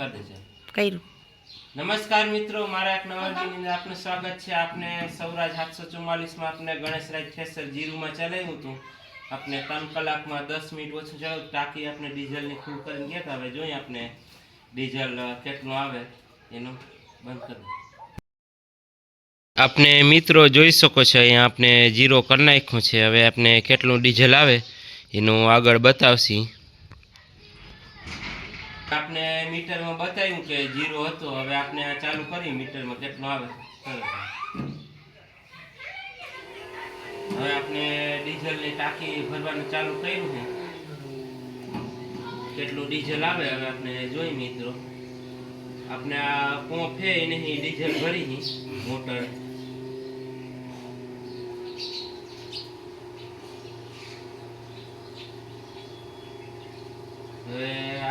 कर देजे કર્યું। नमस्कार मित्रों, मारा एक नवा वीडियो में आपने स्वागत है। आपने सौराज 744 में आपने गणेशराज ठेसर जीरू में चलाव्યું હતું। આપણે 3 કલાકમાં 10 મિનિટ ઓછું ચલાવ્યું। ટાંકી આપણે ડીઝલની ફૂલ કરીને ગયા હતા। હવે જોઈએ આપણે ડીઝલ કેટલું આવે એનું બંધ કરી। આપણે મિત્રો જોઈ શકો છો, અહીંયા આપણે જીરો કરી નાખ્યું છે। હવે આપણે કેટલું ડીઝલ આવે એનું આગળ બતાવશી। आपने मीटर में बतायु कि जीरो हतो। हवे आपने चालू करी मीटर में केटलो आवे। हवे आपने डीजल ની टाकी भरવાનું चालू કર્યું છે। કેટલું ડીઝલ આવે હવે આપણે જોઈ મિત્રો। આપણે આ પંપ છે એને ડીઝલ ભરી મોટર।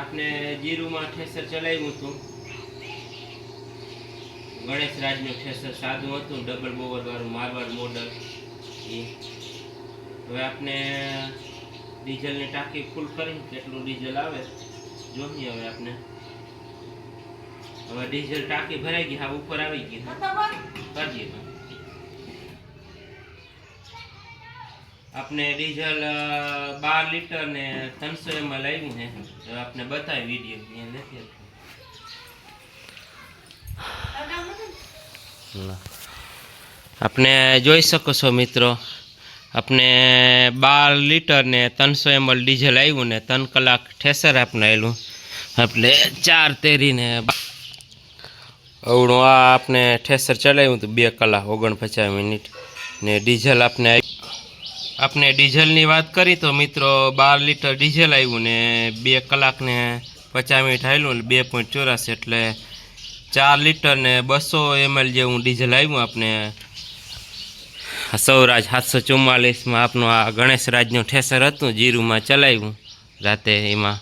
आपने जीरू में ठेसर चलाव्યું હતું। ગણેશરાજનું ठेसर सादું હતું, डबल बोवर वाળું मारवाड़ मॉडल। હવે આપણે ડીઝલની ટાંકી ફૂલ કરી કેટલું ડીઝલ આવે જોઈએ। હવે આપણે હવે ડીઝલ ટાંકી ભરાઈ ગઈ, હા ઉપર આવી ગઈ। કરીએ आपने डीजल 12 लीटर ने 300 ml આવ્યું છે। તો આપને બતાવી વિડિયો અહીંયા નથી। आपने જોઈ શકો છો મિત્રો, आपने 12 लीटर ने 300 ml डीजल આવ્યું ને 3 કલાક ठेसर आपने આવેલું। આપણે 4 તેરી ને અવળું આ આપણે ठेसर ચલાવ્યું તો 2 કલાક 49 મિનિટ ને ડીઝલ आपने डीजल ની વાત કરી તો મિત્રો 12 लीटर डीजल આવ્યું ને 2 કલાક ને 50 મિનિટ હાલ્યું એટલે 2.84 એટલે 4 लीटर ने 200 ml જેવું डीजल આવ્યું। આપણે સૌરાજ 744 માં આપણું આ ગણેશરાજનું ठेसर હતું, જીરુમાં ચલાવ્યું રાતે। એમાં